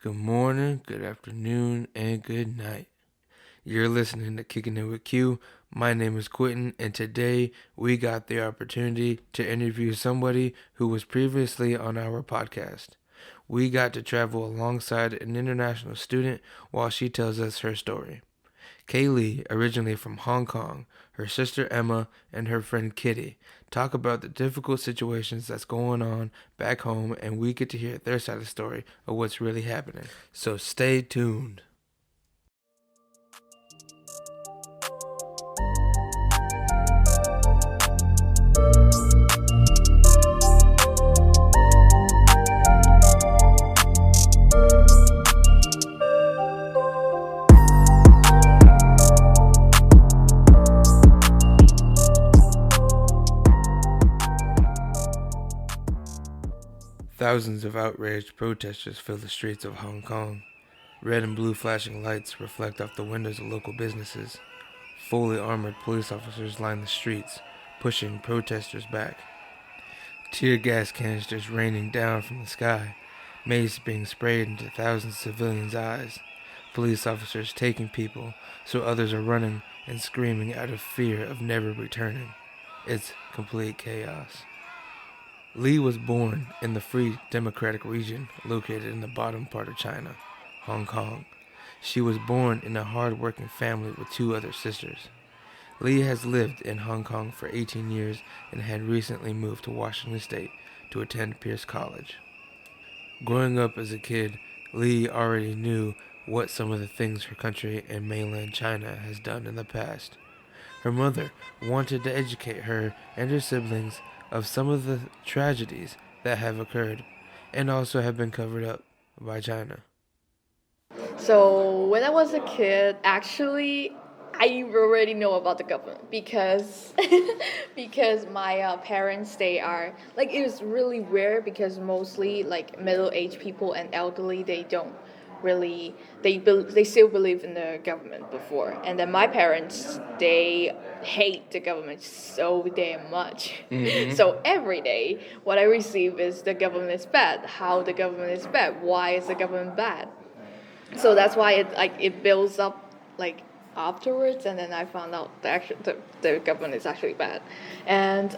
Good morning, good afternoon, and good night. You're listening to Kicking It with Q. My name is Quintin, and today we got the opportunity to interview somebody who was previously on our podcast. We got to travel alongside an international student while she tells us her story. Kaylee, originally from Hong Kong, her sister Emma, and her friend Kitty talk about the difficult situations that's going on back home, and we get to hear their side of the story of what's really happening. So stay tuned. Thousands of outraged protesters fill the streets of Hong Kong. Red and blue flashing lights reflect off the windows of local businesses. Fully armored police officers line the streets, pushing protesters back. Tear gas canisters raining down from the sky, mace being sprayed into thousands of civilians' eyes. Police officers taking people, so others are running and screaming out of fear of never returning. It's complete chaos. Lee was born in the Free Democratic Region located in the bottom part of China, Hong Kong. She was born in a hard-working family with two other sisters. Lee has lived in Hong Kong for 18 years and had recently moved to Washington State to attend Pierce College. Growing up as a kid, Lee already knew what some of the things her country and mainland China has done in the past. Her mother wanted to educate her and her siblings of some of the tragedies that have occurred and also have been covered up by China. So when I was a kid, actually, I already know about the government because because my parents they are like it was really weird because mostly like middle-aged people and elderly they don't really they still believe in the government before, and then my parents they hate the government so damn much. So every day what I receive is the government is bad, how the government is bad, why is the government bad. So that's why it builds up like afterwards, and then I found out the government is actually bad. And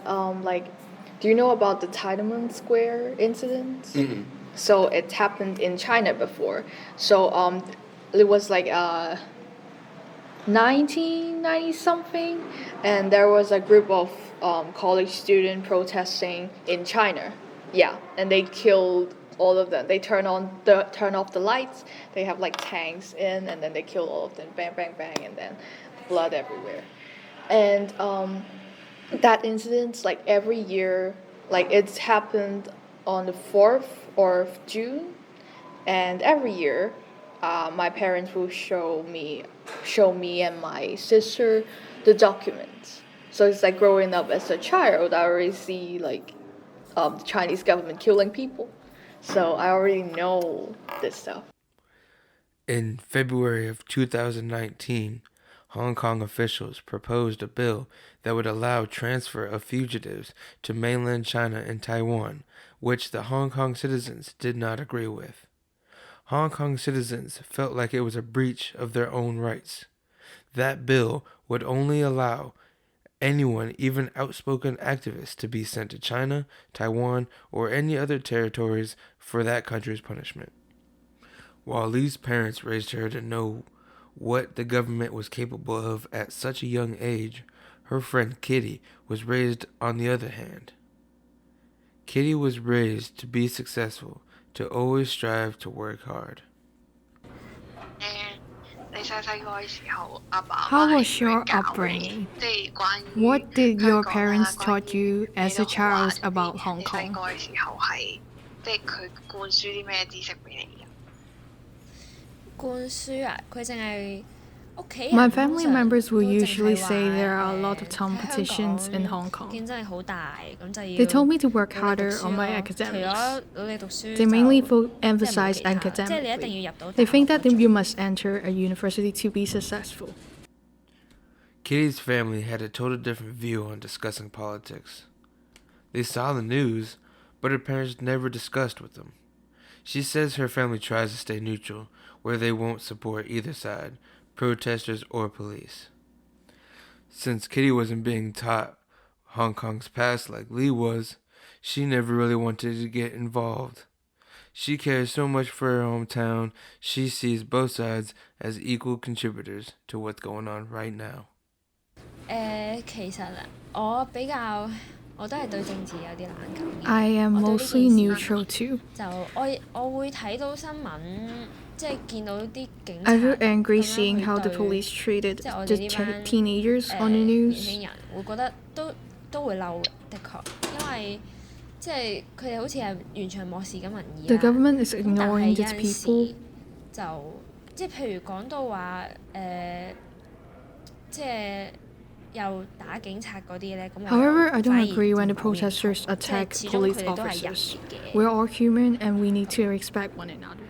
do you know about the Tiananmen Square incident? So it happened in China before. So it was like 1990 something, and there was a group of college students protesting in China. Yeah, and they killed all of them. They turn off the lights. They have like tanks in, and then they kill all of them. Bang, bang, bang, and then blood everywhere. And that incident, like every year, like it's happened on the 4th of June, and every year, my parents will show me and my sister the documents. So it's like growing up as a child, I already see like the Chinese government killing people. So I already know this stuff. In February of 2019, Hong Kong officials proposed a bill that would allow transfer of fugitives to mainland China and Taiwan, which the Hong Kong citizens did not agree with. Hong Kong citizens felt like it was a breach of their own rights. That bill would only allow anyone, even outspoken activists, to be sent to China, Taiwan, or any other territories for that country's punishment. While Lee's parents raised her to know what the government was capable of at such a young age, her friend Kitty was raised on the other hand. Kitty was raised to be successful, to always strive to work hard. How was your upbringing? What did your parents taught you as a child about Hong Kong? My family members will usually say there are a lot of competitions in Hong Kong. They told me to work harder on my academics. They mainly emphasize academically. They think that you must enter a university to be successful. Kitty's family had a total different view on discussing politics. They saw the news, but her parents never discussed with them. She says her family tries to stay neutral, where they won't support either side, protesters or police. Since Kitty wasn't being taught Hong Kong's past like Lee was, she never really wanted to get involved. She cares so much for her hometown, she sees both sides as equal contributors to what's going on right now. 其實我都係對政治有啲冷感嘅。I am 我對呢 mostly 件事 neutral too. 就我會睇到新聞，即係見到啲警察 I feel angry 咁樣 seeing 去 how the 對 police treated 即係我 the 哋呢班 teenagers on the 年 news. 輕人，會覺得都會嬲嘅，的確，因為即係佢哋好似係完全漠視緊民意 The 啦。 government is 咁但係 ignoring 有 its 陣 people. 時就即係譬如講到話即係又打警察嗰啲咧，咁我 However, I 反 don't 而 agree when the 唔係好認同 protesters 即係 attack 始終 police 佢哋都係人 officers. 嚟嘅。 We're all human and we need to respect one another.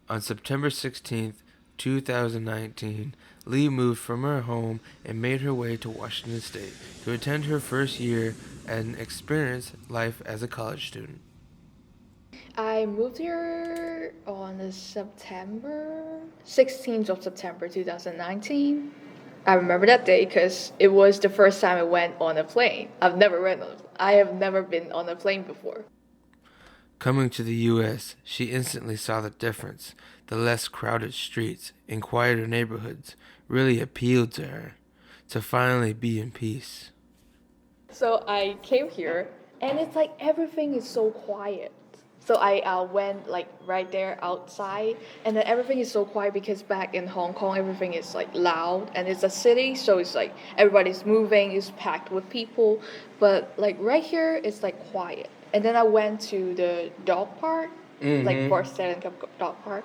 On September 16th, 2019, Lee moved from her home and made her way to Washington State to attend her first year and experience life as a college student. I moved here on the 16th of September 2019. I remember that day because it was the first time I went on a plane. I have never been on a plane before. Coming to the U.S., she instantly saw the difference. The less crowded streets and quieter neighborhoods really appealed to her, to finally be in peace. So I came here and it's like everything is so quiet. So I went like right there outside and then everything is so quiet because back in Hong Kong everything is like loud and it's a city, so it's like everybody's moving, it's packed with people, but like right here it's like quiet. And then I went to the dog park, like Forest and dog park.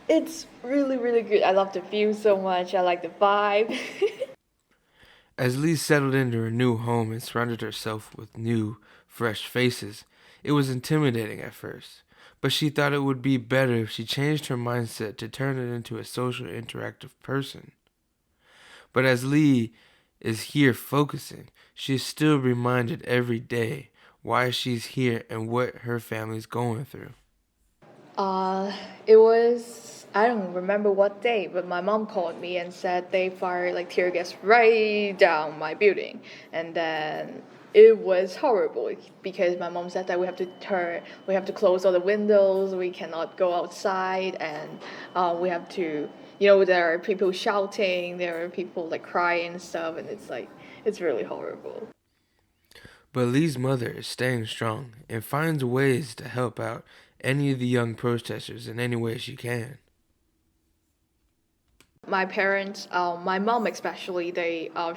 It's really, really good. I love the view so much. I like the vibe. As Lee settled into her new home and surrounded herself with new, fresh faces, it was intimidating at first, but she thought it would be better if she changed her mindset to turn it into a social, interactive person. But as Lee is here focusing, she is still reminded every day why she's here and what her family's going through. It was, I don't remember what day, but my mom called me and said they fired like tear gas right down my building. And then it was horrible because my mom said that we have to close all the windows, we cannot go outside, and we have to, there are people shouting, there are people like crying and stuff, and it's really horrible. But Lee's mother is staying strong and finds ways to help out any of the young protesters in any way she can. My parents, my mom especially,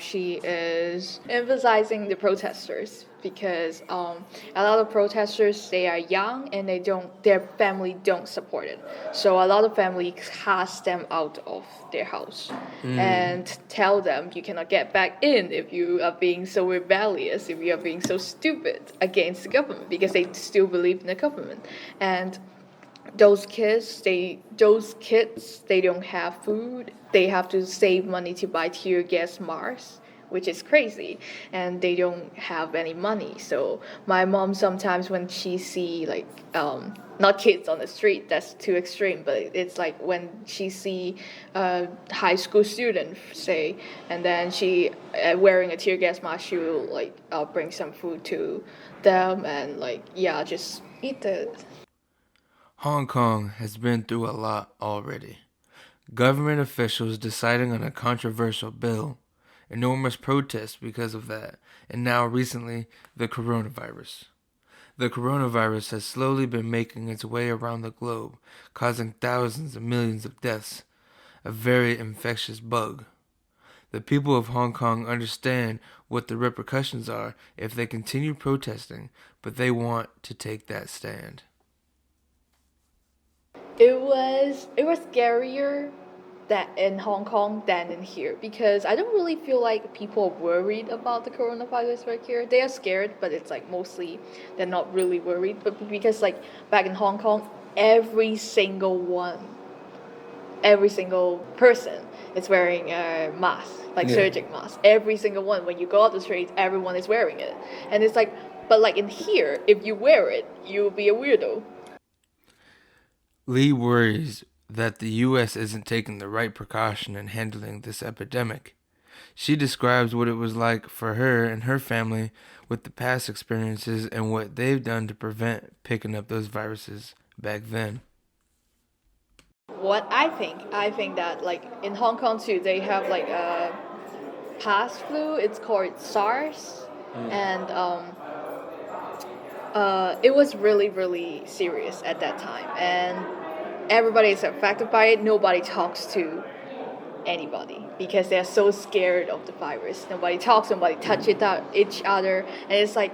she is emphasizing the protesters because a lot of protesters, they are young and their family don't support it. So a lot of family cast them out of their house and tell them you cannot get back in if you are being so rebellious, if you are being so stupid against the government, because they still believe in the government. And those kids, they don't have food. They have to save money to buy tear gas masks, which is crazy, and they don't have any money. So my mom sometimes when she see like not kids on the street, that's too extreme, but it's like when she see a high school student say, and then she wearing a tear gas mask, she will like bring some food to them and just eat it. Hong Kong has been through a lot already. Government officials deciding on a controversial bill, enormous protests because of that, and now recently, the coronavirus. The coronavirus has slowly been making its way around the globe, causing thousands of millions of deaths, a very infectious bug. The people of Hong Kong understand what the repercussions are if they continue protesting, but they want to take that stand. It was scarier that in Hong Kong than in here because I don't really feel like people are worried about the coronavirus right here. They are scared, but it's like mostly they're not really worried. But because like back in Hong Kong, every single person is wearing a mask, like surgical mask. Every single one. When you go out the street, everyone is wearing it, and it's like. But like in here, if you wear it, you'll be a weirdo. Lee worries that the U.S. isn't taking the right precaution in handling this epidemic. She describes what it was like for her and her family with the past experiences and what they've done to prevent picking up those viruses back then. What I think that like in Hong Kong too, they have like a past flu. It's called SARS, and it was really really serious at that time, and everybody is affected by it. Nobody talks to anybody because they're so scared of the virus. Nobody talks, nobody touches each other, and it's like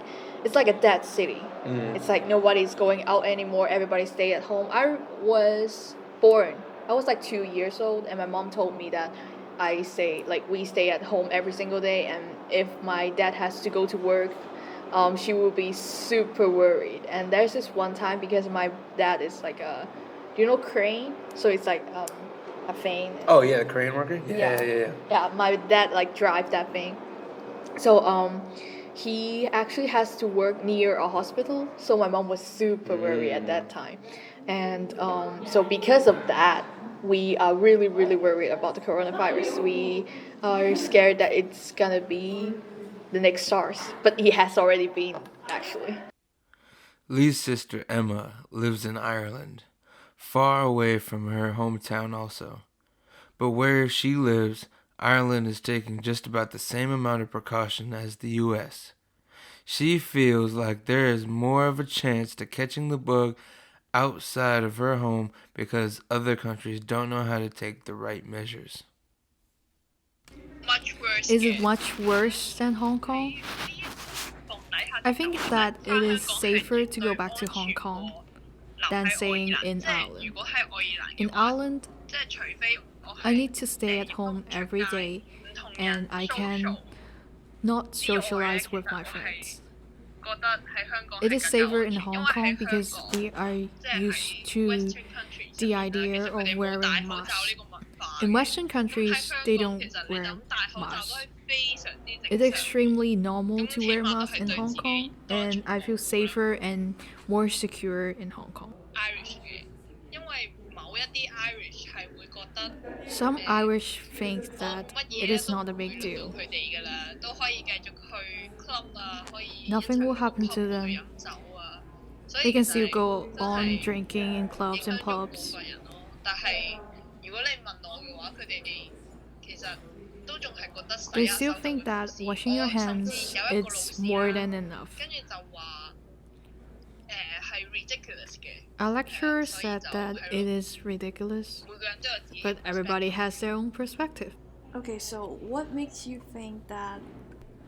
a dead city. It's like nobody's going out anymore. Everybody stay at home. I was like 2 years old, and my mom told me that we stay at home every single day, and if my dad has to go to work, she will be super worried. And there's this one time because my dad is like crane, so it's like a thing. Oh yeah, the crane worker. Yeah, my dad like drive that thing, so he actually has to work near a hospital, so my mom was super worried at that time. And so because of that, we are really, really worried about the coronavirus. We are scared that it's gonna be the next SARS, but it has already been, actually. Lee's sister Emma lives in Ireland, far away from her hometown also. But where she lives, Ireland is taking just about the same amount of precaution as the U.S. She feels like there is more of a chance to catching the bug outside of her home because other countries don't know how to take the right measures. Is it much worse than Hong Kong? I think that it is safer to go back to Hong Kong than staying in Ireland. In Ireland, I need to stay at home every day, and I can not socialize with my friends. It is safer in Hong Kong because we are used to the idea of wearing masks. In Western countries, they don't wear masks. It's extremely normal to wear masks in Hong Kong, and I feel safer and more secure in Hong Kong. Some Irish think that it is not a big deal. Nothing will happen to them. They can still go on drinking in clubs and pubs. They still think that washing your hands is more than enough. Our lecturer said that it is ridiculous, but everybody has their own perspective. Okay, so what makes you think that,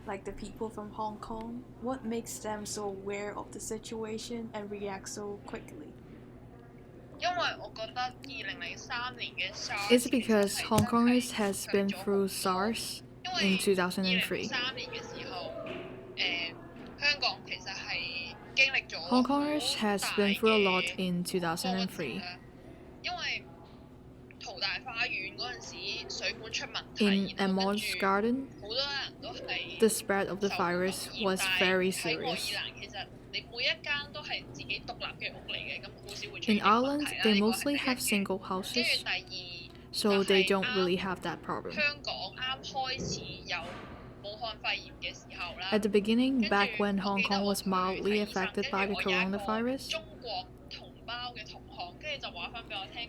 like the people from Hong Kong, what makes them so aware of the situation and react so quickly? It's because Hong Kongers has been through SARS in 2003. Hong Kongers has been through a lot in 2003. In Emma's garden, the spread of the virus was very serious. In Ireland, they mostly have single houses, so they don't really have that problem. At the beginning, back when Hong Kong was mildly affected by the coronavirus,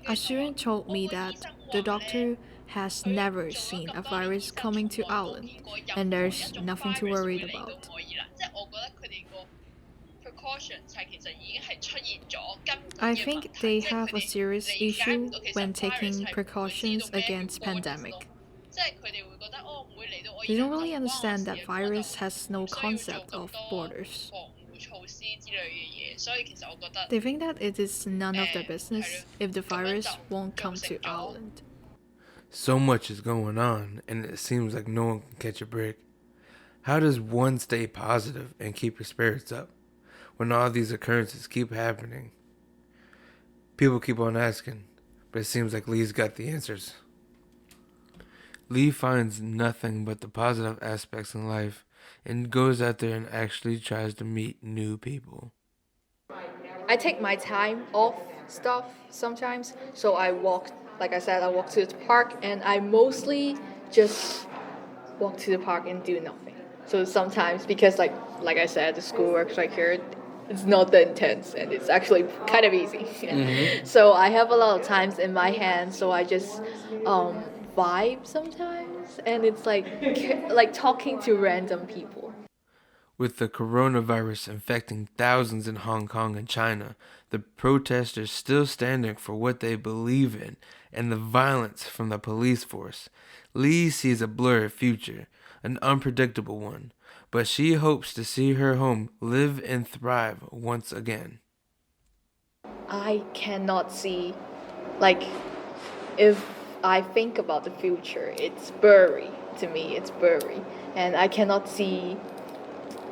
a student told me that the doctor has never seen a virus coming to Ireland, and there's nothing to worry about. I think they have a serious issue when taking precautions against pandemic. They don't really understand that virus has no concept of borders. They think that it is none of their business if the virus won't come to Ireland. So much is going on, and it seems like no one can catch a break. How does one stay positive and keep your spirits up when all these occurrences keep happening? People keep on asking, but it seems like Lee's got the answers. Lee finds nothing but the positive aspects in life and goes out there and actually tries to meet new people. I take my time off stuff sometimes. So I walk, like I said, I walk to the park, and I mostly just walk to the park and do nothing. So sometimes, because like I said, the schoolwork right here, it's not that intense, and it's actually kind of easy. So I have a lot of times in my hands, so I just vibe sometimes, and it's like talking to random people. With the coronavirus infecting thousands in Hong Kong and China, the protesters still standing for what they believe in, and the violence from the police force, Lee sees a blurred future, an unpredictable one, but she hopes to see her home live and thrive once again. I cannot see, like, if I think about the future, it's blurry to me, it's blurry, and I cannot see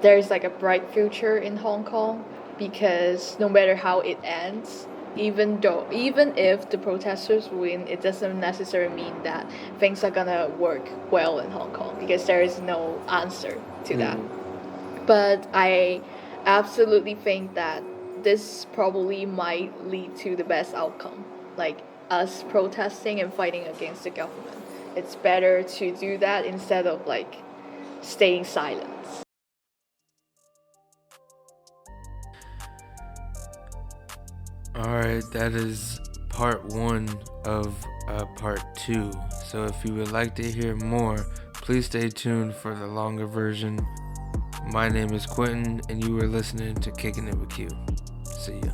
there's like a bright future in Hong Kong, because no matter how it ends, even if the protesters win, it doesn't necessarily mean that things are gonna work well in Hong Kong, because there is no answer to that. But I absolutely think that this probably might lead to the best outcome, like us protesting and fighting against the government. It's better to do that instead of like staying silent. Alright, that is part 1 of part 2. So if you would like to hear more, please stay tuned for the longer version. My name is Quintin, and you are listening to Kicking It With Q. See ya.